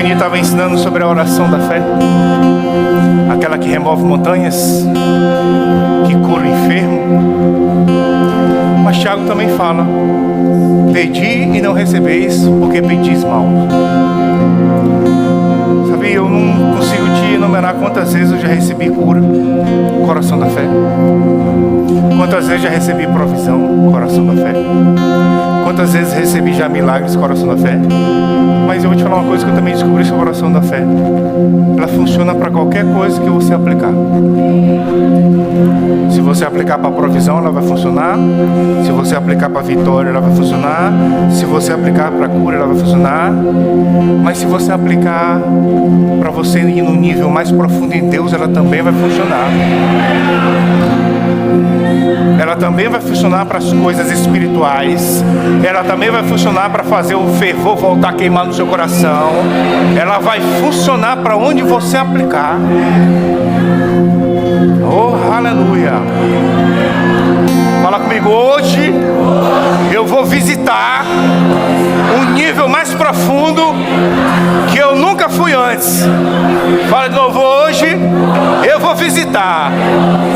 Tony estava ensinando sobre a oração da fé, aquela que remove montanhas, que cura o enfermo. Mas Tiago também fala: pedi e não recebeis, porque pedis mal. Sabe, eu não consigo te enumerar quantas vezes eu já recebi cura, coração da fé. Quantas vezes já recebi provisão, coração da fé. Quantas vezes recebi já milagres, coração da fé. Mas eu vou te falar uma coisa que eu também descobri sobre a oração da fé. Ela funciona para qualquer coisa que você aplicar. Se você aplicar para a provisão, ela vai funcionar. Se você aplicar para a vitória, ela vai funcionar. Se você aplicar para a cura, ela vai funcionar. Mas se você aplicar para você ir no nível mais profundo em Deus, ela também vai funcionar. Ela também vai funcionar para as coisas espirituais. Ela também vai funcionar para fazer o fervor voltar a queimar no seu coração. Ela vai funcionar para onde você aplicar. Oh, aleluia. Fala comigo: hoje eu vou visitar um nível mais profundo que eu nunca fui antes. Fala de novo: hoje eu vou visitar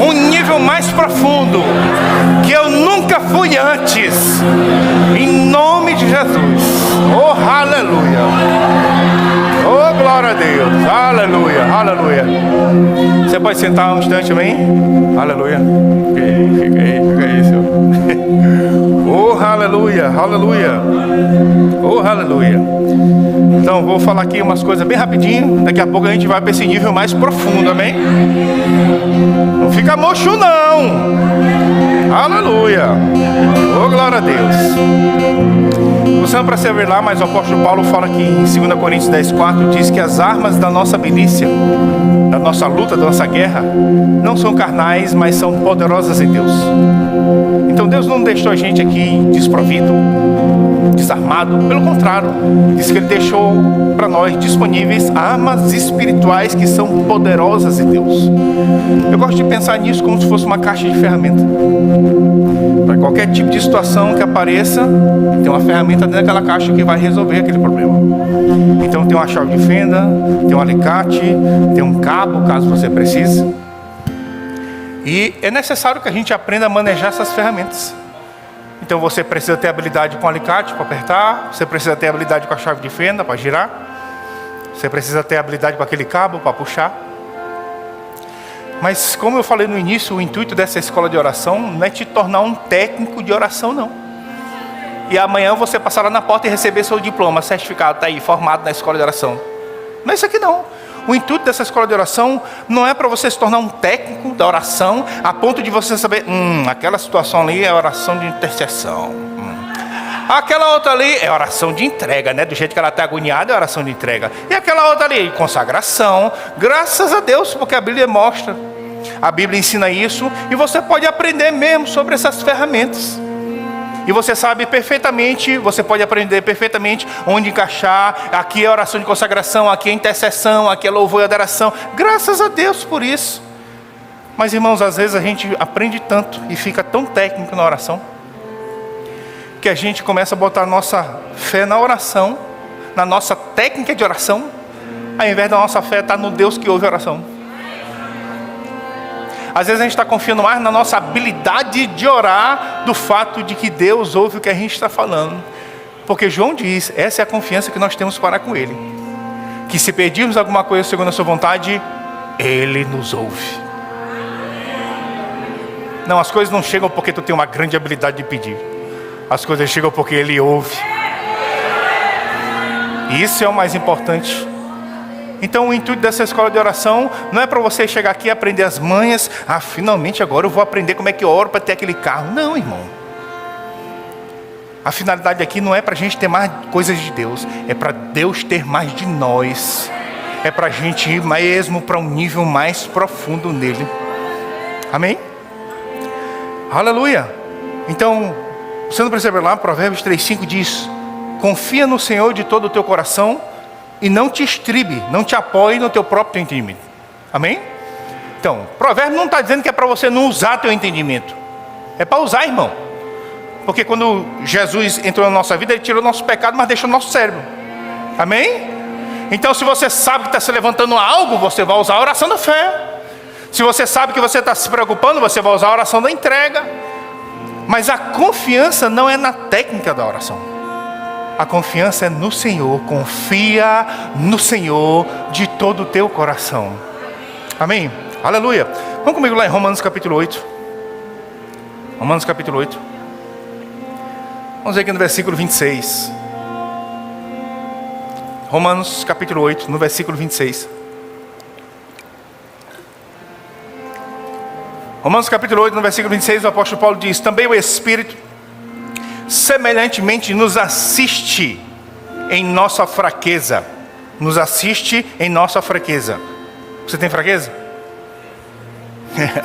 um nível mais profundo que eu nunca fui antes, em nome de Jesus. Oh, aleluia. Oh, glória a Deus. Aleluia, aleluia. Você pode sentar um instante, amém? Aleluia. Fica aí, Senhor. Oh, aleluia, aleluia. Oh, aleluia. Então, vou falar aqui umas coisas bem rapidinho. Daqui a pouco a gente vai para esse nível mais profundo, amém? Não fica mocho, não. Aleluia. Oh, glória a Deus. Você não precisa ver lá, mas o apóstolo Paulo fala aqui em 2 Coríntios 10:4, diz que as armas da nossa milícia, da nossa luta, da nossa guerra, não são carnais, mas são poderosas em Deus. Então Deus não deixou a gente aqui desprovido, desarmado. Pelo contrário, diz que Ele deixou para nós disponíveis armas espirituais que são poderosas em Deus. Eu gosto de pensar nisso como se fosse uma caixa de ferramenta. Para qualquer tipo de situação que apareça, tem uma ferramenta dentro daquela caixa que vai resolver aquele problema. Então tem uma chave de fenda, tem um alicate, tem um cabo, caso você precise. E é necessário que a gente aprenda a manejar essas ferramentas. Então você precisa ter habilidade com o alicate para apertar, você precisa ter habilidade com a chave de fenda para girar, você precisa ter habilidade com aquele cabo para puxar. Mas como eu falei no início, o intuito dessa escola de oração não é te tornar um técnico de oração, não. E amanhã você passar lá na porta e receber seu diploma, certificado, está aí, formado na escola de oração. Não é isso aqui não. O intuito dessa escola de oração não é para você se tornar um técnico da oração, a ponto de você saber, aquela situação ali é oração de intercessão. Aquela outra ali é oração de entrega, né? Do jeito que ela está agoniada é oração de entrega. E aquela outra ali, consagração. Graças a Deus, porque a Bíblia mostra. A Bíblia ensina isso e você pode aprender mesmo sobre essas ferramentas. E você sabe perfeitamente, você pode aprender perfeitamente onde encaixar. Aqui é oração de consagração, aqui é intercessão, aqui é louvor e adoração. Graças a Deus por isso. Mas irmãos, às vezes a gente aprende tanto e fica tão técnico na oração, que a gente começa a botar a nossa fé na oração, na nossa técnica de oração, ao invés da nossa fé estar no Deus que ouve a oração. Às vezes a gente está confiando mais na nossa habilidade de orar, do fato de que Deus ouve o que a gente está falando. Porque João diz, essa é a confiança que nós temos para com Ele. Que se pedirmos alguma coisa segundo a sua vontade, Ele nos ouve. Não, as coisas não chegam porque tu tem uma grande habilidade de pedir. As coisas chegam porque Ele ouve. Isso é o mais importante. Então o intuito dessa escola de oração não é para você chegar aqui e aprender as manhas. Finalmente agora eu vou aprender como é que eu oro para ter aquele carro. Não, irmão. A finalidade aqui não é para a gente ter mais coisas de Deus. É para Deus ter mais de nós. É para a gente ir mesmo para um nível mais profundo nele. Amém? Aleluia. Então, você não precisa ver lá, Provérbios 3:5 diz: confia no Senhor de todo o teu coração e não te estribe, não te apoie no teu próprio entendimento. Amém? Então, Provérbio não está dizendo que é para você não usar teu entendimento. É para usar, irmão. Porque quando Jesus entrou na nossa vida, Ele tirou o nosso pecado, mas deixou o nosso cérebro. Amém? Então, se você sabe que está se levantando algo, você vai usar a oração da fé. Se você sabe que você está se preocupando, você vai usar a oração da entrega. Mas a confiança não é na técnica da oração. A confiança é no Senhor. Confia no Senhor de todo o teu coração. Amém? Aleluia. Vamos comigo lá em Romanos capítulo 8. Romanos capítulo 8. Vamos ver aqui no versículo 26. Romanos capítulo 8, no versículo 26. Romanos capítulo 8, no versículo 26, o apóstolo Paulo diz: também o Espírito semelhantemente nos assiste em nossa fraqueza. Nos assiste em nossa fraqueza. Você tem fraqueza?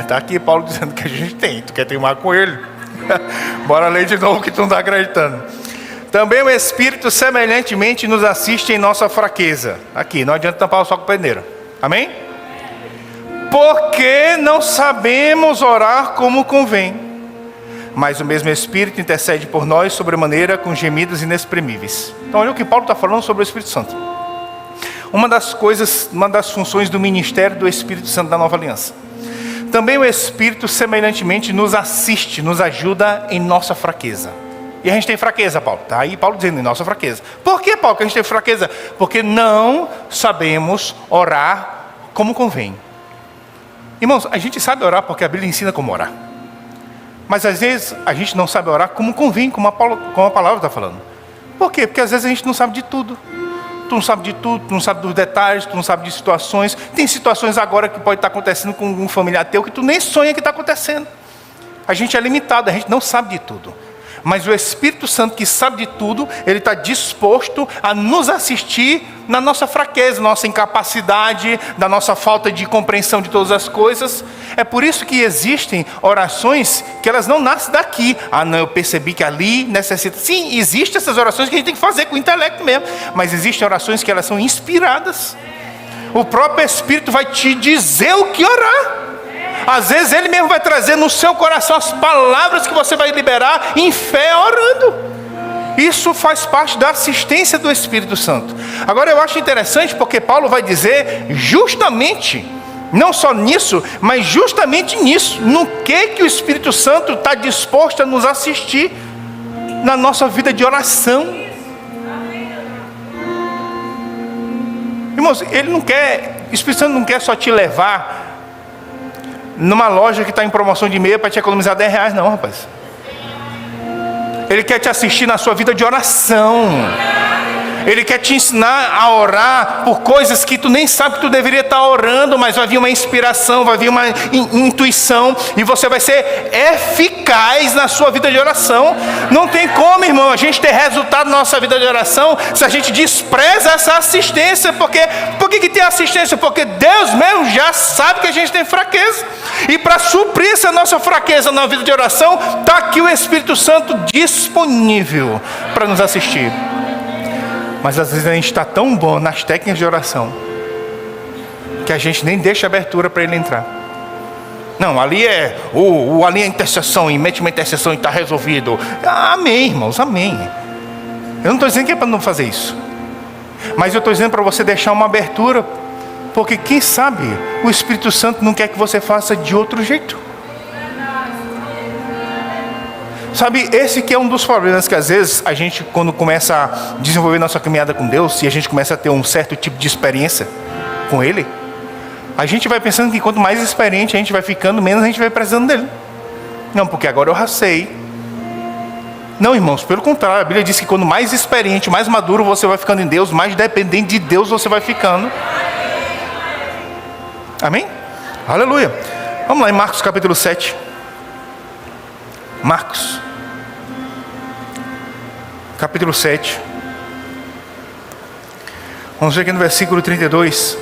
Está aqui Paulo dizendo que a gente tem. Tu quer teimar com ele? Bora ler de novo que tu não está acreditando. Também o Espírito semelhantemente nos assiste em nossa fraqueza. Aqui, não adianta tampar o sol com peneira. Amém? Porque não sabemos orar como convém, mas o mesmo Espírito intercede por nós sobremaneira com gemidos inexprimíveis. Então olha o que Paulo está falando sobre o Espírito Santo. Uma das funções do ministério do Espírito Santo da Nova Aliança. Também o Espírito semelhantemente nos assiste, nos ajuda em nossa fraqueza. E a gente tem fraqueza, Paulo. Está aí Paulo dizendo em nossa fraqueza. Por que, Paulo, que a gente tem fraqueza? Porque não sabemos orar como convém. Irmãos, a gente sabe orar porque a Bíblia ensina como orar. Mas às vezes a gente não sabe orar como convém, como a palavra está falando. Por quê? Porque às vezes a gente não sabe de tudo. Tu não sabe de tudo, tu não sabe dos detalhes, tu não sabe de situações. Tem situações agora que pode estar acontecendo com um familiar teu que tu nem sonha que está acontecendo. A gente é limitado, a gente não sabe de tudo. Mas o Espírito Santo, que sabe de tudo, ele está disposto a nos assistir na nossa fraqueza, nossa incapacidade, da nossa falta de compreensão de todas as coisas. É por isso que existem orações que elas não nascem daqui. Ah, não, eu percebi que ali necessita. Sim, existem essas orações que a gente tem que fazer com o intelecto mesmo. Mas existem orações que elas são inspiradas. O próprio Espírito vai te dizer o que orar. Às vezes Ele mesmo vai trazer no seu coração as palavras que você vai liberar em fé orando. Isso faz parte da assistência do Espírito Santo. Agora eu acho interessante porque Paulo vai dizer justamente, não só nisso, mas justamente nisso, no que o Espírito Santo está disposto a nos assistir na nossa vida de oração. Irmãos, o Espírito Santo não quer só te levar numa loja que está em promoção de meia para te economizar R$10, não, rapaz. Ele quer te assistir na sua vida de oração. Ele quer te ensinar a orar por coisas que tu nem sabe que tu deveria estar orando, mas vai vir uma inspiração, vai vir uma intuição, e você vai ser eficaz na sua vida de oração. Não tem como, irmão, a gente ter resultado na nossa vida de oração se a gente despreza essa assistência. Por que tem assistência? Porque Deus mesmo já sabe que a gente tem fraqueza. E para suprir essa nossa fraqueza na vida de oração, está aqui o Espírito Santo disponível para nos assistir. Mas às vezes a gente está tão bom nas técnicas de oração que a gente nem deixa abertura para ele entrar. Não, ali é ali é a intercessão, e mete uma intercessão e está resolvido. Amém, irmãos, amém. Eu não estou dizendo que é para não fazer isso, mas eu estou dizendo para você deixar uma abertura, porque quem sabe o Espírito Santo não quer que você faça de outro jeito. Sabe, esse que é um dos problemas que às vezes a gente, quando começa a desenvolver nossa caminhada com Deus, e a gente começa a ter um certo tipo de experiência com Ele, a gente vai pensando que quanto mais experiente a gente vai ficando, menos a gente vai precisando dele. Não, porque agora eu racei. Não, irmãos, pelo contrário, a Bíblia diz que quanto mais experiente, mais maduro você vai ficando em Deus, mais dependente de Deus você vai ficando. Amém? Aleluia. Vamos lá em Marcos capítulo 7. Marcos capítulo 7. Vamos ver aqui no versículo 32.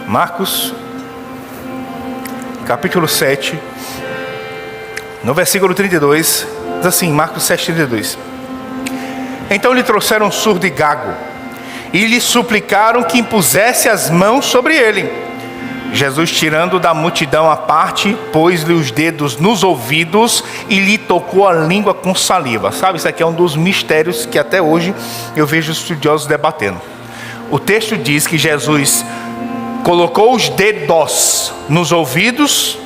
Marcos capítulo 7, no versículo 32, diz assim, Marcos 7, 32. Então lhe trouxeram um surdo e gago, e lhe suplicaram que impusesse as mãos sobre ele. Jesus, tirando da multidão a parte, pôs-lhe os dedos nos ouvidos e lhe tocou a língua com saliva. Sabe, isso aqui é um dos mistérios que até hoje eu vejo estudiosos debatendo. O texto diz que Jesus colocou os dedos nos ouvidos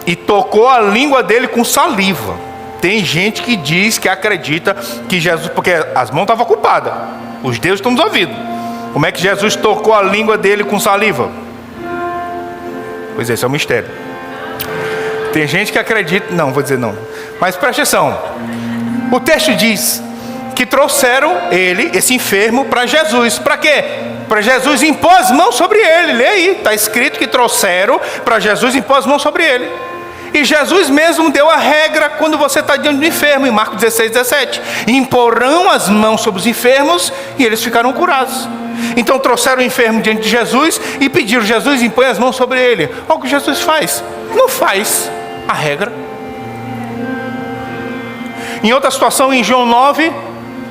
e tocou a língua dele com saliva. Tem gente que diz, que acredita que Jesus, porque as mãos estavam ocupadas, os dedos estão nos ouvidos. Como é que Jesus tocou a língua dele com saliva? Pois é, esse é um mistério. Tem gente que acredita, não, vou dizer não, mas preste atenção. O texto diz que trouxeram ele, esse enfermo, para Jesus. Para quê? Para Jesus impor as mãos sobre ele. Lê aí, está escrito que trouxeram para Jesus impor as mãos sobre ele. E Jesus mesmo deu a regra quando você está diante do enfermo, em Marcos 16, 17. Imporão as mãos sobre os enfermos e eles ficaram curados. Então trouxeram o enfermo diante de Jesus e pediram: Jesus, impõe as mãos sobre ele. Olha o que Jesus faz. Não faz a regra. Em outra situação, em João 9,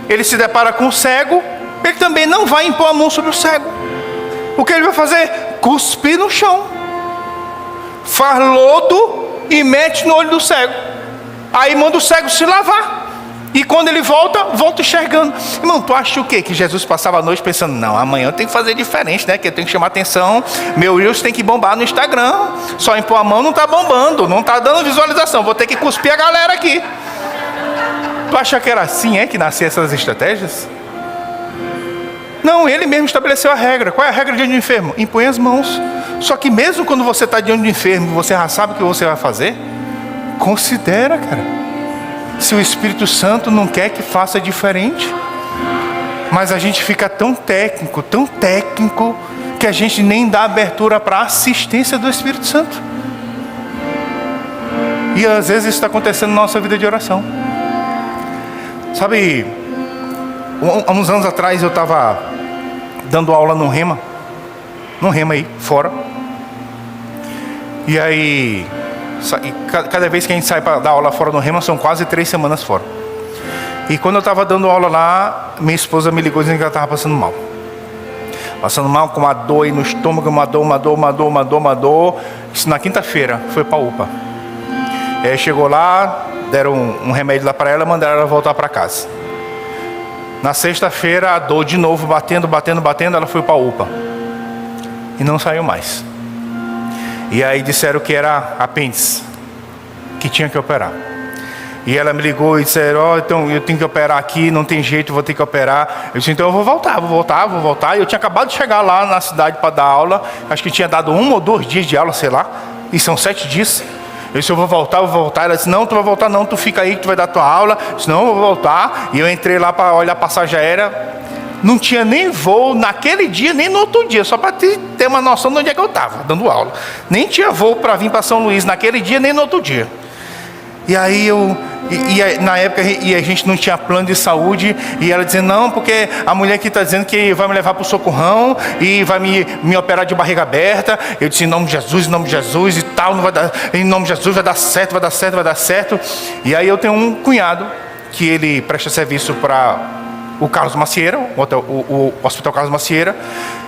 ele se depara com o cego. Ele também não vai impor a mão sobre o cego. O que ele vai fazer? Cuspir no chão, faz lodo e mete no olho do cego. Aí manda o cego se lavar. E quando ele volta enxergando. Irmão, tu acha o quê? Que Jesus passava a noite pensando: não, amanhã eu tenho que fazer diferente, né? Que eu tenho que chamar atenção. Meu Reels tem que bombar no Instagram. Só impor a mão não está bombando, não está dando visualização. Vou ter que cuspir a galera aqui. Tu acha que era assim, que nasciam essas estratégias? Não, ele mesmo estabeleceu a regra. Qual é a regra diante do enfermo? Impõe as mãos. Só que mesmo quando você está diante do enfermo, você já sabe o que você vai fazer? Considera, cara. Se o Espírito Santo não quer que faça diferente. Mas a gente fica tão técnico, que a gente nem dá abertura para a assistência do Espírito Santo. E às vezes isso está acontecendo na nossa vida de oração. Sabe, há uns anos atrás eu estava dando aula no Rema aí, fora. E aí, cada vez que a gente sai para dar aula fora no Rema, são quase 3 semanas fora. E quando eu estava dando aula lá, minha esposa me ligou dizendo que ela estava passando mal. Passando mal, com uma dor aí no estômago, uma dor. Isso na quinta-feira, foi para a UPA. E aí chegou lá, deram um remédio lá para ela, mandaram ela voltar para casa. Na sexta-feira, a dor de novo, batendo, ela foi para a UPA. E não saiu mais. E aí disseram que era apêndice, que tinha que operar. E ela me ligou e disseram: então eu tenho que operar aqui, não tem jeito, vou ter que operar. Eu disse: então eu vou voltar. E eu tinha acabado de chegar lá na cidade para dar aula. Acho que tinha dado 1 ou 2 dias de aula, sei lá. E são 7 dias. Eu disse: eu vou voltar. Ela disse: não, tu vai voltar não, tu fica aí que tu vai dar tua aula. Eu disse: não, eu vou voltar. E eu entrei lá para olhar a passagem aérea. Não tinha nem voo naquele dia, nem no outro dia. Só para ter uma noção de onde é que eu estava, dando aula. Nem tinha voo para vir para São Luís naquele dia, nem no outro dia. E aí na época a gente não tinha plano de saúde. E ela dizendo: não, porque a mulher aqui está dizendo que vai me levar para o socorrão e vai me operar de barriga aberta. Eu disse: em nome de Jesus e tal, não vai dar, em nome de Jesus vai dar certo. E aí eu tenho um cunhado que ele presta serviço para o Carlos Macieira, o Hospital Carlos Macieira.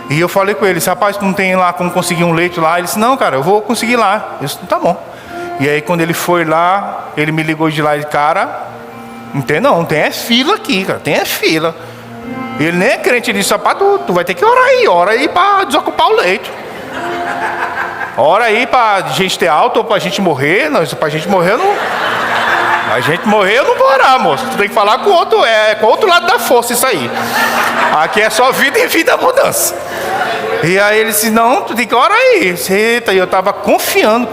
E eu falei com ele: rapaz, tu não tem lá como conseguir um leito lá? Ele disse: não, cara, eu vou conseguir lá. Eu disse: tá bom. E aí quando ele foi lá, ele me ligou de lá e: cara, não tem fila aqui, cara, tem fila. Ele nem é crente. Ele disse: rapaz, tu vai ter que ora aí para desocupar o leito. Ora aí para gente ter alta ou para gente morrer. Não, para gente morrer eu não. A gente morrer, eu não vou orar, moço. Tu tem que falar com o outro, com o outro lado da força isso aí. Aqui é só vida e vida abundância. E aí ele disse: não, tu tem que orar aí. Eita, e eu estava confiando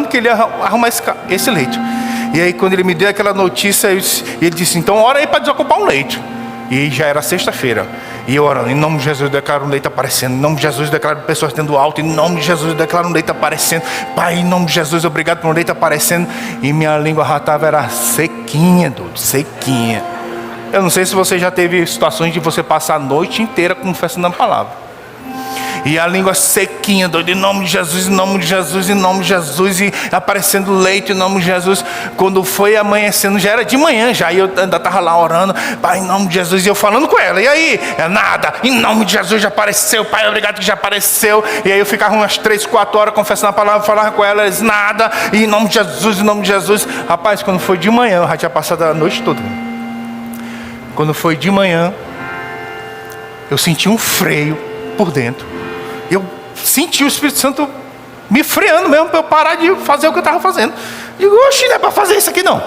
que ele ia arrumar esse leito. E aí quando ele me deu aquela notícia, ele disse: então ora aí para desocupar um leito. E já era sexta-feira. E eu orando: em nome de Jesus eu declaro um leito aparecendo. Em nome de Jesus eu declaro pessoas tendo alta. Em nome de Jesus eu declaro um leito aparecendo. Pai, em nome de Jesus, obrigado por um leito aparecendo. E minha língua já era sequinha, sequinha. Eu não sei se você já teve situações de você passar a noite inteira confessando a palavra. E a língua sequinha, doido, em nome de Jesus, em nome de Jesus, em nome de Jesus. E aparecendo leite, em nome de Jesus. Quando foi amanhecendo, já era de manhã já. E eu ainda estava lá orando, Pai, em nome de Jesus. E eu falando com ela, e aí? É nada, em nome de Jesus já apareceu, Pai, obrigado que já apareceu. E aí eu ficava umas 3, 4 horas confessando a palavra, falava com ela, eles, nada, e em nome de Jesus, em nome de Jesus. Rapaz, quando foi de manhã, eu já tinha passado a noite toda. Quando foi de manhã, eu senti um freio por dentro. Eu senti o Espírito Santo me freando mesmo para eu parar de fazer o que eu estava fazendo. Digo, oxe, não é para fazer isso aqui não.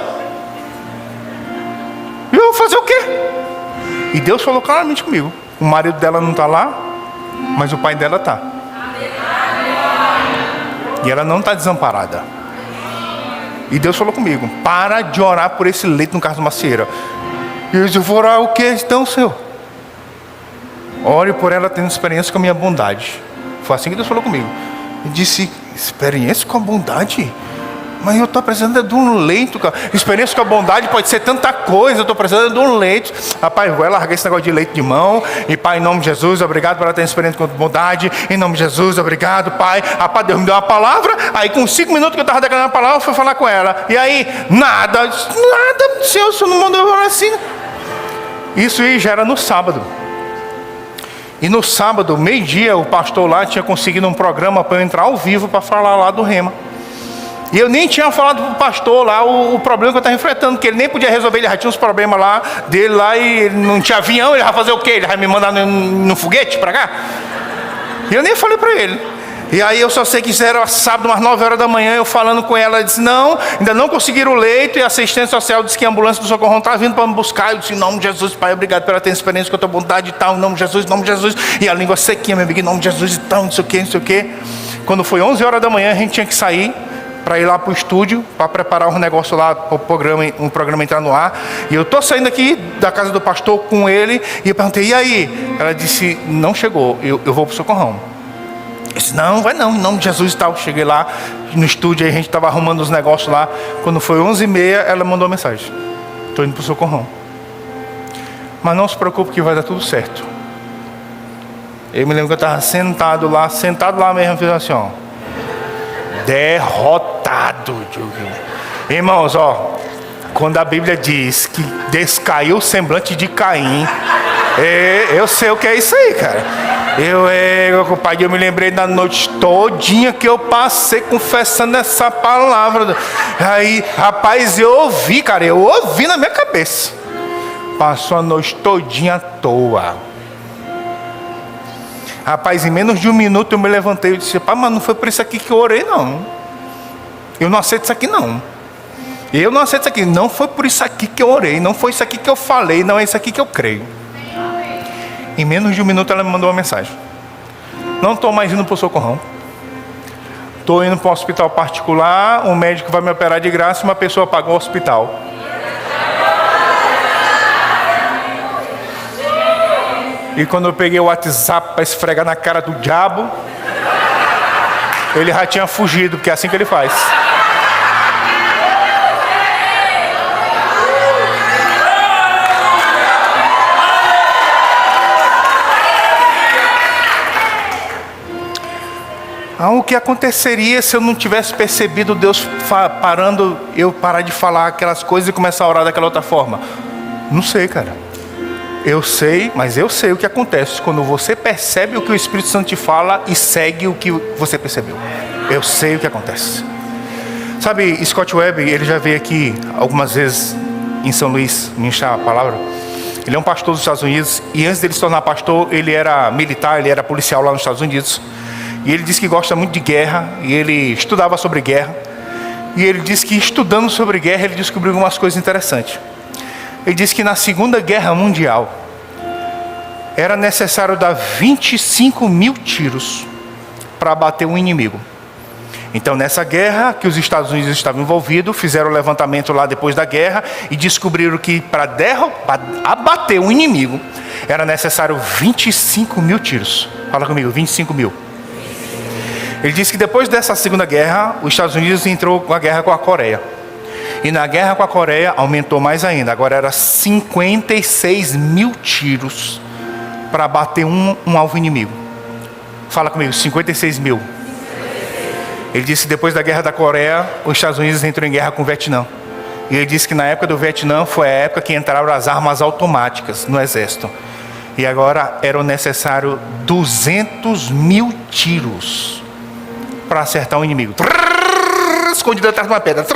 E eu vou fazer o quê? E Deus falou claramente comigo. O marido dela não está lá, mas o pai dela está. E ela não está desamparada. E Deus falou comigo, para de orar por esse leito no caso de macieira. E eu disse, eu vou orar o que então, Senhor? Ore por ela tendo experiência com a minha bondade. Foi assim que Deus falou comigo. Ele disse, experiência com a bondade? Mas eu estou precisando de um leito, cara. Experiência com a bondade pode ser tanta coisa. Eu estou precisando de um leito. Rapaz, eu vou largar esse negócio de leito de mão. E Pai, em nome de Jesus, obrigado por ela ter experiência com a bondade. Em nome de Jesus, obrigado, Pai. Rapaz, Deus me deu uma palavra. Aí com 5 minutos que eu estava declarando a palavra, eu fui falar com ela. E aí, nada, Senhor, o Senhor não mandou eu orar assim. Isso aí já era no sábado. E no sábado, meio-dia, o pastor lá tinha conseguido um programa para eu entrar ao vivo para falar lá do Rema. E eu nem tinha falado para o pastor lá o problema que eu estava enfrentando, que ele nem podia resolver, ele já tinha uns problemas lá dele lá e ele não tinha avião, ele vai fazer o quê? Ele vai me mandar no foguete para cá? E eu nem falei para ele. E aí eu só sei que isso era sábado, umas 9 horas da manhã, eu falando com ela, ela disse, não, ainda não conseguiram o leito, e a assistência social disse que a ambulância do Socorrão está vindo para me buscar. Eu disse, em nome de Jesus, Pai, obrigado pela tua experiência com a tua bondade e tal, em nome de Jesus, em nome de Jesus. E a língua sequinha, meu amigo, em nome de Jesus e tal, não sei o que, não sei o que. Quando foi 11 horas da manhã, a gente tinha que sair para ir lá para o estúdio, para preparar um negócio lá, para um programa entrar no ar. E eu estou saindo aqui da casa do pastor com ele, e eu perguntei, e aí? Ela disse, não chegou, eu vou para o Socorrão. Eu disse, não, vai não, em nome de Jesus e tal. Cheguei lá no estúdio, aí a gente estava arrumando os negócios lá. Quando foi 11h30, ela mandou uma mensagem, estou indo para o Socorrão. Mas não se preocupe que vai dar tudo certo. Eu me lembro que eu estava sentado lá mesmo, fiz assim, ó. Derrotado. Irmãos, ó, quando a Bíblia diz que descaiu o semblante de Caim, eu sei o que é isso aí, cara. Pai, eu me lembrei da noite todinha que eu passei confessando essa palavra. Aí, rapaz, eu ouvi na minha cabeça. Passou a noite todinha à toa. Rapaz, em menos de 1 minuto eu me levantei e disse, pai, mas não foi por isso aqui que eu orei, não. Eu não aceito isso aqui, não. Eu não aceito isso aqui. Não foi por isso aqui que eu orei. Não foi isso aqui que eu falei. Não é isso aqui que eu creio. Em menos de 1 minuto ela me mandou uma mensagem. Não estou mais indo para o Socorrão. Estou indo para um hospital particular. Um médico vai me operar de graça e uma pessoa pagou o hospital. E quando eu peguei o WhatsApp para esfregar na cara do diabo, ele já tinha fugido, porque é assim que ele faz. O que aconteceria se eu não tivesse percebido Deus parando, eu parar de falar aquelas coisas e começar a orar daquela outra forma? Não sei, cara. Eu sei, mas eu sei o que acontece quando você percebe o que o Espírito Santo te fala e segue o que você percebeu. Eu sei o que acontece. Sabe, Scott Webb, ele já veio aqui algumas vezes em São Luís ministrar a palavra. Ele é um pastor dos Estados Unidos e antes dele se tornar pastor, ele era militar, ele era policial lá nos Estados Unidos. E ele disse que gosta muito de guerra e ele estudava sobre guerra. E ele disse que estudando sobre guerra, ele descobriu algumas coisas interessantes. Ele disse que na Segunda Guerra Mundial era necessário dar 25 mil tiros para abater um inimigo. Então nessa guerra que os Estados Unidos estavam envolvidos, fizeram o levantamento lá depois da guerra e descobriram que para abater um inimigo era necessário 25 mil tiros. Fala comigo, 25 mil. Ele disse que depois dessa Segunda Guerra, os Estados Unidos entrou com a guerra com a Coreia. E na guerra com a Coreia aumentou mais ainda. Agora era 56 mil tiros para bater um alvo inimigo. Fala comigo, 56 mil. Ele disse que depois da guerra da Coreia, os Estados Unidos entrou em guerra com o Vietnã. E ele disse que na época do Vietnã foi a época que entraram as armas automáticas no exército. E agora eram necessários 200 mil tiros para acertar o inimigo. Escondido atrás de uma pedra.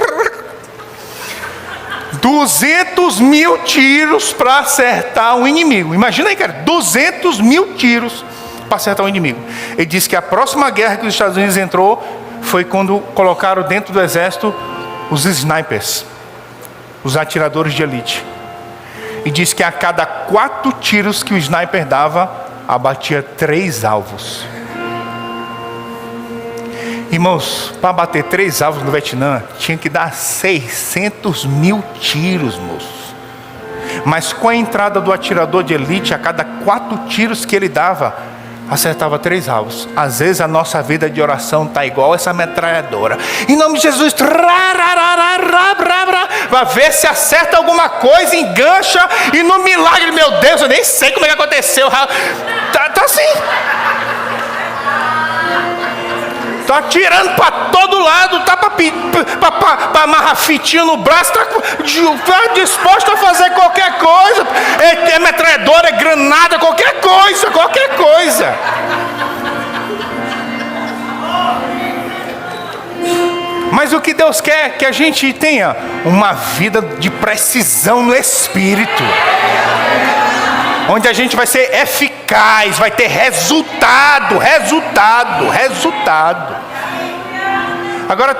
200 mil tiros para acertar o inimigo. Imagina aí, cara, 200 mil tiros para acertar o inimigo. Ele disse que a próxima guerra que os Estados Unidos entrou foi quando colocaram dentro do exército os snipers, os atiradores de elite. E diz que a cada 4 tiros que o sniper dava, abatia 3 alvos. Irmãos, para bater 3 alvos no Vietnã, tinha que dar 600 mil tiros, moços. Mas com a entrada do atirador de elite, a cada 4 tiros que ele dava, acertava 3 alvos. Às vezes a nossa vida de oração está igual essa metralhadora. Em nome de Jesus, vai ver se acerta alguma coisa, engancha, e no milagre, meu Deus, eu nem sei como é que aconteceu. Tá assim. Tá atirando para todo lado, tá para amarrar fitinho no braço, tá disposto a fazer qualquer coisa. É metralhadora, é granada, qualquer coisa. Mas o que Deus quer é que a gente tenha uma vida de precisão no Espírito, onde a gente vai ser eficaz, vai ter resultado. Agora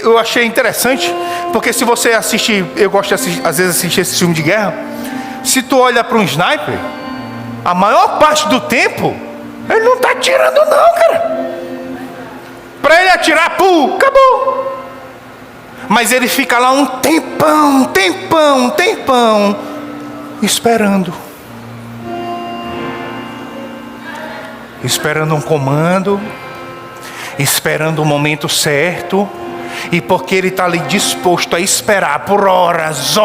eu achei interessante, porque se você assistir, eu gosto de assistir, às vezes assistir esse filme de guerra, se tu olha para um sniper, a maior parte do tempo, ele não está atirando não, cara. Para ele atirar, pum, acabou. Mas ele fica lá um tempão, esperando um comando, esperando o momento certo. E porque ele está ali disposto a esperar por horas,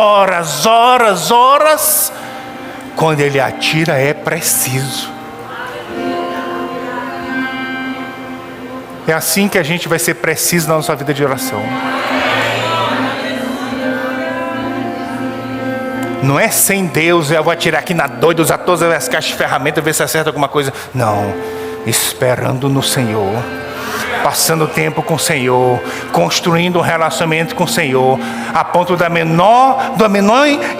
quando ele atira é preciso. É assim que a gente vai ser preciso na nossa vida de oração. Não é sem Deus, eu vou atirar aqui na doida, usar todas as caixas de ferramentas, ver se acerta alguma coisa. Não, esperando no Senhor, passando tempo com o Senhor, construindo um relacionamento com o Senhor, a ponto da menor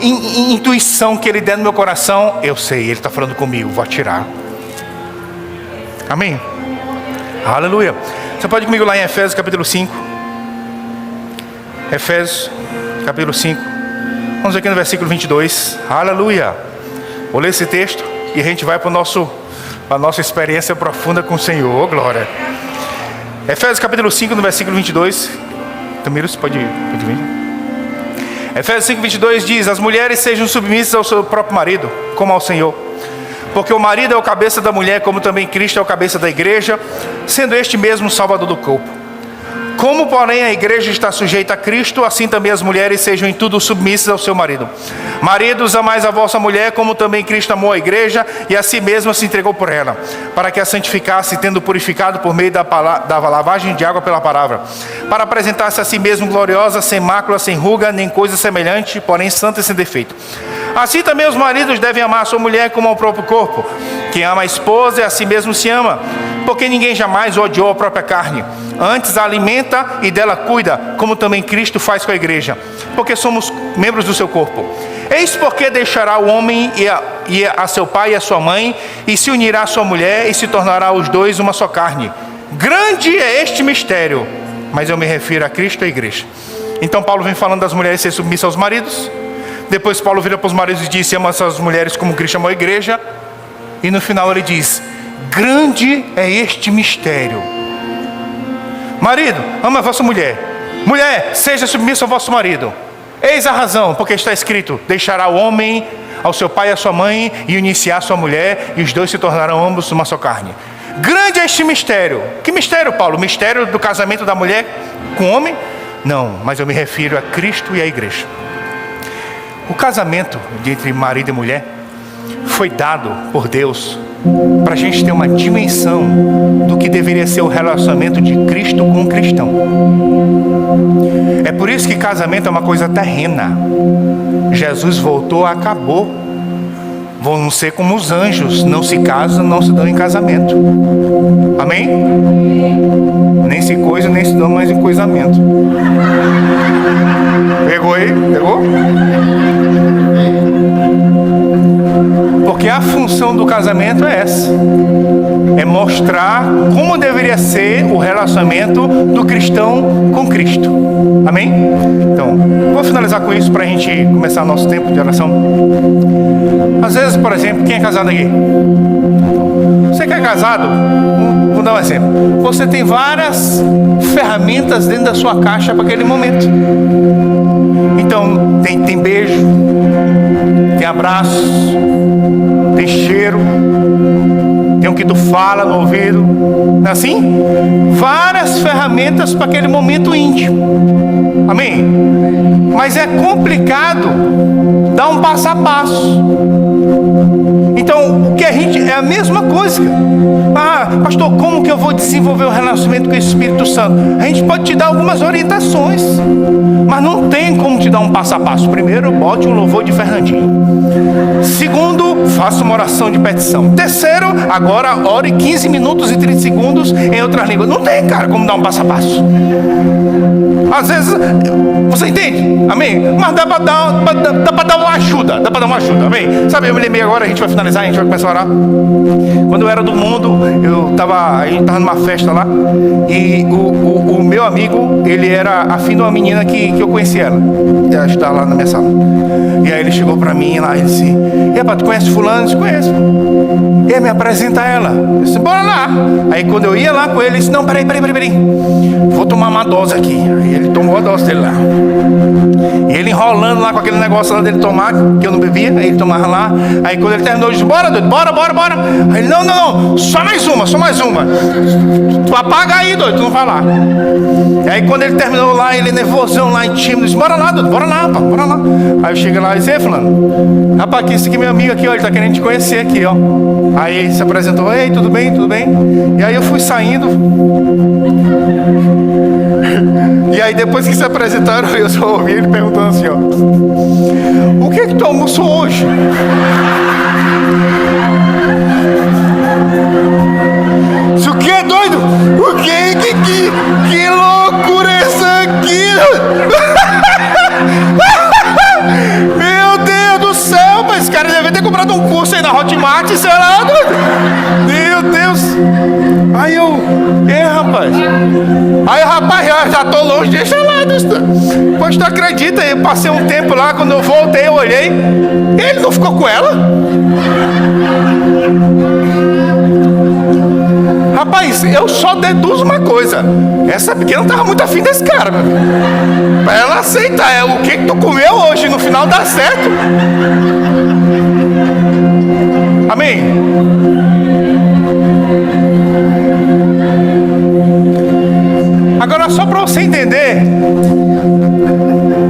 intuição que Ele der no meu coração, eu sei, Ele está falando comigo, vou atirar. Amém? Aleluia. Você pode ir comigo lá em Efésios capítulo 5. Efésios capítulo 5. Vamos aqui no versículo 22. Aleluia. Vou ler esse texto e a gente vai para a nossa experiência profunda com o Senhor. Oh, glória. Efésios capítulo 5, no versículo 22. Tamiro, você pode vir. Efésios 5, 22 diz: as mulheres sejam submissas ao seu próprio marido, como ao Senhor. Porque o marido é o cabeça da mulher, como também Cristo é o cabeça da igreja, sendo este mesmo o salvador do corpo. Como, porém, a igreja está sujeita a Cristo, assim também as mulheres sejam em tudo submissas ao seu marido. Maridos, amais a vossa mulher, como também Cristo amou a igreja, e a si mesmo se entregou por ela, para que a santificasse, tendo purificado por meio da lavagem de água pela palavra, para apresentar-se a si mesmo gloriosa, sem mácula, sem ruga, nem coisa semelhante, porém santa e sem defeito. Assim também os maridos devem amar a sua mulher como ao próprio corpo. Quem ama a esposa, a si mesmo se ama, porque ninguém jamais odiou a própria carne, antes a alimenta e dela cuida, como também Cristo faz com a igreja, porque somos membros do seu corpo. Eis porque deixará o homem e a seu pai e a sua mãe, e se unirá à sua mulher, e se tornará os dois uma só carne. Grande é este mistério, mas eu me refiro a Cristo e a igreja. Então Paulo vem falando das mulheres ser submissas aos maridos. Depois Paulo vira para os maridos e diz: ama essas mulheres como Cristo amou a igreja. E no final ele diz: grande é este mistério. Marido, ama a vossa mulher. Mulher, seja submissa ao vosso marido. Eis a razão, porque está escrito: deixará o homem ao seu pai e à sua mãe, e unir-se à sua mulher, e os dois se tornarão ambos uma só carne. Grande é este mistério. Que mistério, Paulo? O mistério do casamento da mulher com o homem? Não, mas eu me refiro a Cristo e à igreja. O casamento entre marido e mulher foi dado por Deus para a gente ter uma dimensão do que deveria ser o relacionamento de Cristo com o cristão. É por isso que casamento é uma coisa terrena. Jesus voltou, acabou. Vão ser como os anjos, não se casam, não se dão em casamento. Amém? Nem se coisam, nem se dão mais em coisamento. Pegou aí? Pegou? Porque a função do casamento é essa: é mostrar como deveria ser o relacionamento do cristão com Cristo. Amém? Então, vou finalizar com isso para a gente começar nosso tempo de oração. Às vezes, por exemplo, quem é casado aqui? Você que é casado, vou dar um exemplo. Você tem várias ferramentas dentro da sua caixa para aquele momento. Então, tem beijo, tem abraço, tem cheiro, tem o que tu fala no ouvido, não é assim? Várias ferramentas para aquele momento íntimo. Amém? Mas é complicado dar um passo a passo. Então, o que a gente é a mesma coisa. Ah, pastor, como que eu vou desenvolver um relacionamento com o Espírito Santo? A gente pode te dar algumas orientações, mas não tem como te dar um passo a passo. Primeiro, bote um louvor de Fernandinho. Segundo, faça uma oração de petição. Terceiro, agora ore 15 minutos e 30 segundos em outras línguas. Não tem, cara, como dar um passo a passo. Às vezes, você entende? Amém? Mas dá para dar uma ajuda. Dá para dar uma ajuda, amém? Sabe, eu me lembrei agora, a gente vai finalizar, a gente vai começar a orar. Quando eu era do mundo, a gente estava numa festa lá, e o meu amigo, ele era afim de uma menina que eu conheci ela. Ela está lá na minha sala. E aí ele chegou para mim lá e disse: "E rapaz, tu conhece fulano?" Eu disse: "Conheço." E aí me apresenta ela. Eu disse: "Bora lá." Aí quando eu ia lá com ele, ele disse: "Não, peraí. Vou tomar uma dose aqui." Aí ele tomou a dose dele lá. E ele enrolando lá com aquele negócio lá dele tomar, que eu não bebia, aí ele tomava lá. Aí quando ele terminou, ele disse: "Bora, doido, bora." Aí ele: Não, só mais uma. Tu apaga aí, doido, tu não vai lá. E aí quando ele terminou lá, ele nervosão lá, tímido, disse: "Bora lá, doido, bora lá. Aí eu cheguei lá e disse: "Ei, fulano, rapaz, esse aqui é meu amigo aqui, ó, ele tá querendo te conhecer aqui, ó." Aí ele se apresentou: "Ei, tudo bem? E aí eu fui saindo. E aí depois que se apresentaram, eu só ouvi ele perguntando assim, ó: "O que tu almoçou hoje?" Isso que é doido? O que loucura é essa aqui? Meu Deus do céu, mas esse cara deve ter comprado um curso aí na Hotmart, sei lá, doido. Meu Deus. Aí eu, rapaz. Aí, rapaz, eu já tô longe, deixa lá. Pois tu acredita, eu passei um tempo lá, quando eu voltei, eu olhei, ele não ficou com ela? Rapaz, eu só deduzo uma coisa: essa pequena não tava muito afim desse cara, meu amigo. Pra ela aceitar, o que tu comeu hoje, no final dá certo. Amém? Agora, só para você entender,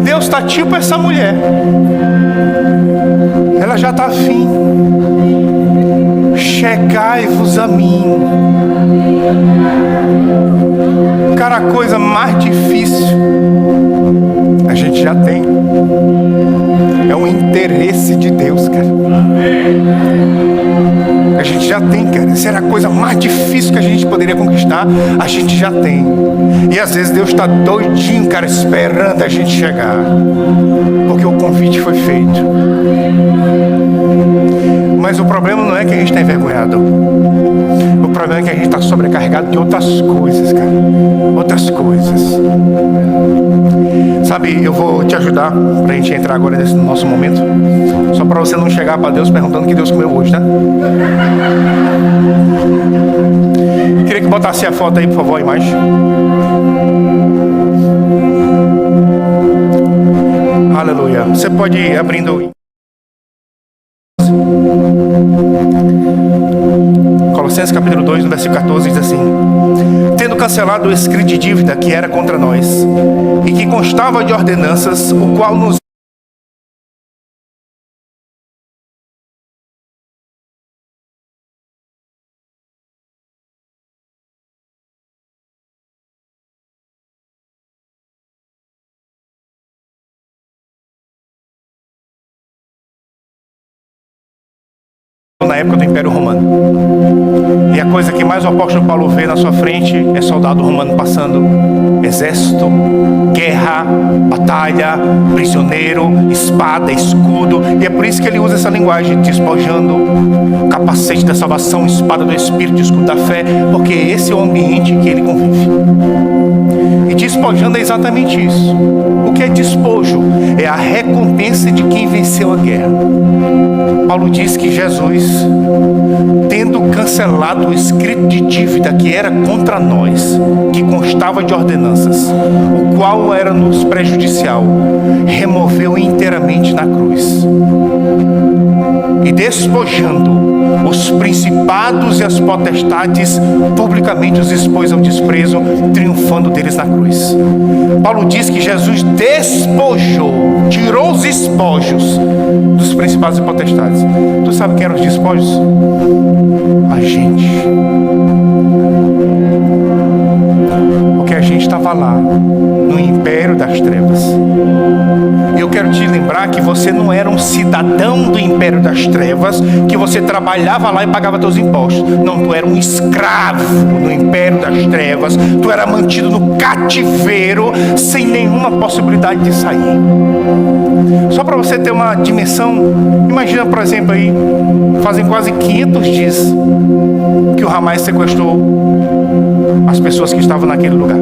Deus está tipo essa mulher. Ela já está afim. Chegai-vos a mim. Cara, a coisa mais difícil a gente já tem. É o interesse de Deus, cara. A gente já tem, cara. Essa era a coisa mais difícil que a gente poderia conquistar. A gente já tem. E às vezes Deus está doidinho, cara, esperando a gente chegar, porque o convite foi feito. Mas o problema não é que a gente está envergonhado. O problema é que a gente está sobrecarregado de outras coisas, cara. Outras coisas. Sabe, eu vou te ajudar para a gente entrar agora nesse nosso momento. Só para você não chegar para Deus perguntando o que Deus comeu hoje, tá? Queria que botasse a foto aí, por favor, a imagem. Aleluia. Você pode ir abrindo. Colossenses capítulo 2, no versículo 14, diz assim: "Tendo cancelado o escrito de dívida que era contra nós, e que constava de ordenanças, o qual nos na época do Império Romano. E a coisa que mais o apóstolo Paulo vê na sua frente é soldado romano passando, exército, guerra, batalha, prisioneiro, espada, escudo. E é por isso que ele usa essa linguagem, despojando o capacete da salvação, espada do Espírito, escudo da fé, porque esse é o ambiente em que ele convive. E despojando é exatamente isso. O que é despojo? É a recompensa de quem venceu a guerra. Paulo diz que Jesus, tendo cancelado o escrito de dívida que era contra nós, que constava de ordenanças, o qual era-nos prejudicial, removeu inteiramente na cruz. E despojando os principados e as potestades, publicamente os expôs ao desprezo, triunfando deles na cruz. Paulo diz que Jesus despojou, tirou os despojos dos principados e potestades. Tu sabe quem eram os despojos? A gente. Porque a gente estava lá, no império das trevas. E eu quero te lembrar que você não era um cidadão do império das trevas, que você trabalhava lá e pagava teus impostos. Não, tu era um escravo no império das trevas. Tu era mantido no cativeiro, sem nenhuma possibilidade de sair. Só para você ter uma dimensão, imagina, por exemplo, aí, fazem quase 500 dias que o Hamas sequestrou as pessoas que estavam naquele lugar.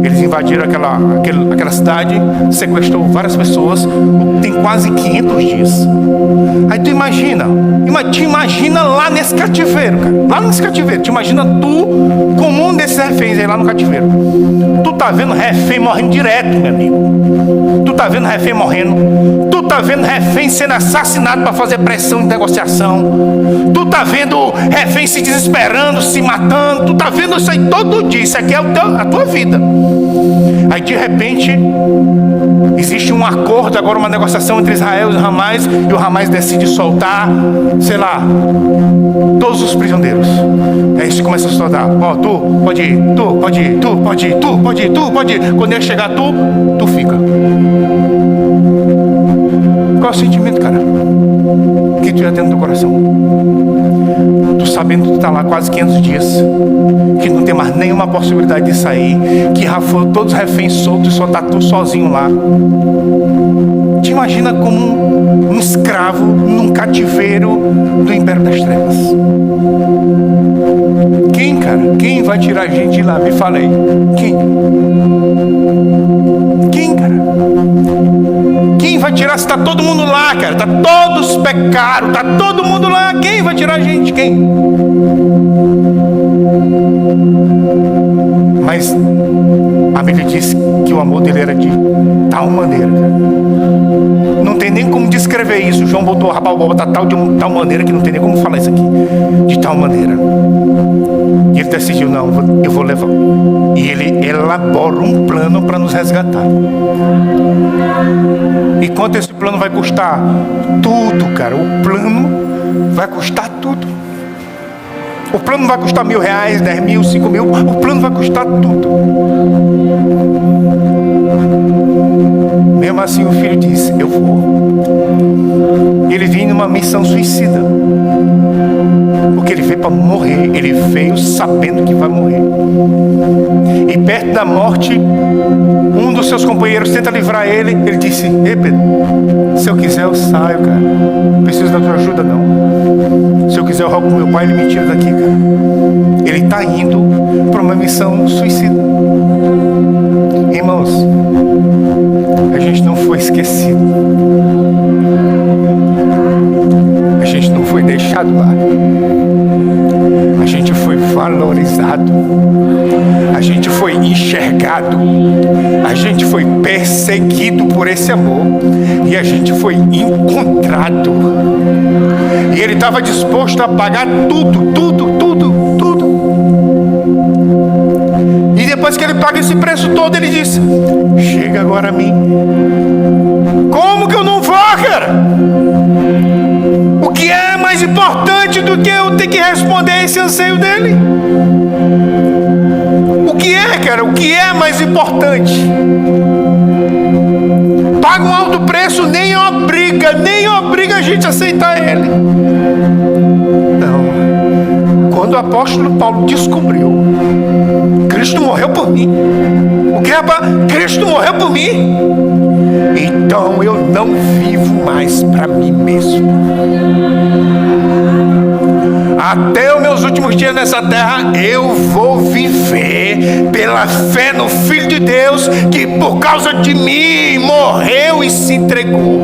Eles invadiram aquela cidade, sequestrou várias pessoas, tem quase 500 dias. Aí tu te imagina lá nesse cativeiro, cara. Lá nesse cativeiro, te imagina tu como um desses reféns aí lá no cativeiro. Tu tá vendo refém morrendo direto, meu amigo. Tu tá vendo refém morrendo. Tu tá vendo refém sendo assassinado para fazer pressão em negociação. Tu tá vendo refém se desesperando, se matando. Tu tá vendo isso aí todo dia. Isso aqui é a tua vida. Aí de repente existe um acordo, agora uma negociação entre Israel e o Hamas, e o Hamas decide soltar, sei lá, todos os prisioneiros. Aí eles começam a soltar. Ó, tu pode ir, tu pode ir, tu pode ir, tu pode ir, tu pode ir. Quando ele chegar tu fica. Qual é o sentimento, cara, que tu já tem no teu coração? Tu sabendo que tu tá lá quase 500 dias, que não tem mais nenhuma possibilidade de sair, que já foram todos os reféns soltos e só tá tu sozinho lá. Te imagina como um escravo num cativeiro do império das trevas. Quem, cara? Quem vai tirar a gente de lá? Me fala aí. Quem, cara? Quem vai tirar se tá todo mundo lá, cara? Tá todos pecaram, tá todo mundo lá. Quem vai tirar a gente? Quem? Mas a Bíblia diz que o amor dele era de tal maneira, cara. Não tem nem como descrever isso. João botou a botar de tal maneira que não tem nem como falar isso aqui. De tal maneira. E ele decidiu, não, eu vou levar. E ele elabora um plano para nos resgatar. E quanto esse plano vai custar? Tudo, cara. O plano vai custar tudo. O plano não vai custar R$1.000, 10.000, 5.000. O plano vai custar tudo. Mesmo assim o filho disse, eu vou. Ele vinha numa missão suicida. Porque ele veio para morrer. Ele veio sabendo que vai morrer. E perto da morte, um dos seus companheiros tenta livrar ele. Ele disse, ei Pedro, se eu quiser eu saio, cara. Não preciso da tua ajuda não. Se eu quiser eu roubo com meu pai, ele me tira daqui, cara. Ele está indo para uma missão suicida. Irmãos, a gente não foi esquecido. A gente não foi deixado lá. A gente foi valorizado. A gente foi enxergado. A gente foi perseguido por esse amor. E a gente foi encontrado. E ele estava disposto a pagar tudo. E depois que ele paga esse preço todo, ele diz, chega agora a mim. Como que eu não vou, cara? O que é mais importante do que eu ter que responder a esse anseio dele? O que é, cara? O que é mais importante? Paga um alto preço, nem obriga gente aceitar Ele. Não. Quando o apóstolo Paulo descobriu, Cristo morreu por mim. O que, rapaz? Cristo morreu por mim. Então eu não vivo mais para mim mesmo. Até os meus últimos dias nessa terra, eu vou viver pela fé no Filho de Deus, que por causa de mim morreu e se entregou.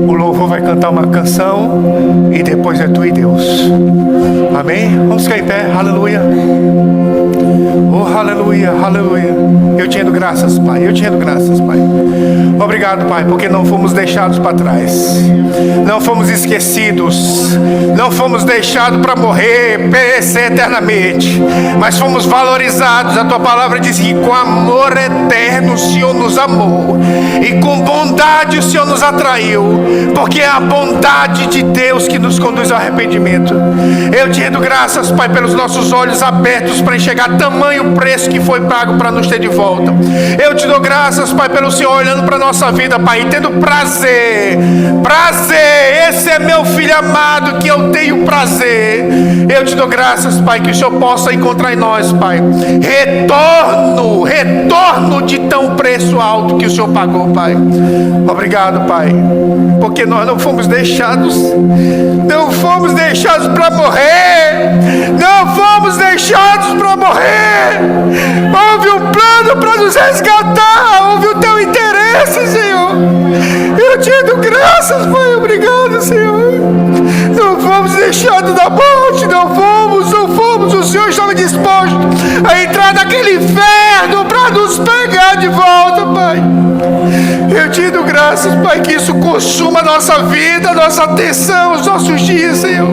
O louvor vai cantar uma canção e depois é tu e Deus. Amém? Vamos ficar em pé. Aleluia. Oh, aleluia, aleluia. Eu te rendo graças, Pai. Eu te rendo graças, Pai. Obrigado, Pai, porque não fomos deixados para trás. Não fomos esquecidos. Não fomos deixados para morrer, perecer eternamente. Mas fomos valorizados. A tua palavra diz que com amor eterno o Senhor nos amou. E com bondade o Senhor nos atraiu. Porque é a bondade de Deus que nos conduz ao arrependimento. Eu te rendo graças, Pai, pelos nossos olhos abertos para enxergar tamanho preço que foi pago para nos ter de volta. Eu te dou graças, Pai, pelo Senhor olhando para a nossa vida, Pai, e tendo prazer. Esse é meu filho amado, que eu tenho prazer. Eu te dou graças, Pai, que o Senhor possa encontrar em nós, Pai, retorno de tão preço alto que o Senhor pagou, Pai. Obrigado, Pai, porque nós não fomos deixados para morrer. Não fomos deixados para morrer. Houve um plano para nos resgatar. Houve o teu interesse, Senhor. Eu te dou graças, Pai. Obrigado, Senhor. Não fomos deixados da morte. Não fomos. O Senhor estava disposto a entrar naquele inferno para nos pegar de volta, Pai. Eu te dou graças, Pai, que isso consuma a nossa vida, a nossa atenção, os nossos dias, Senhor.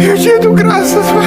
Eu te dou graças, Pai.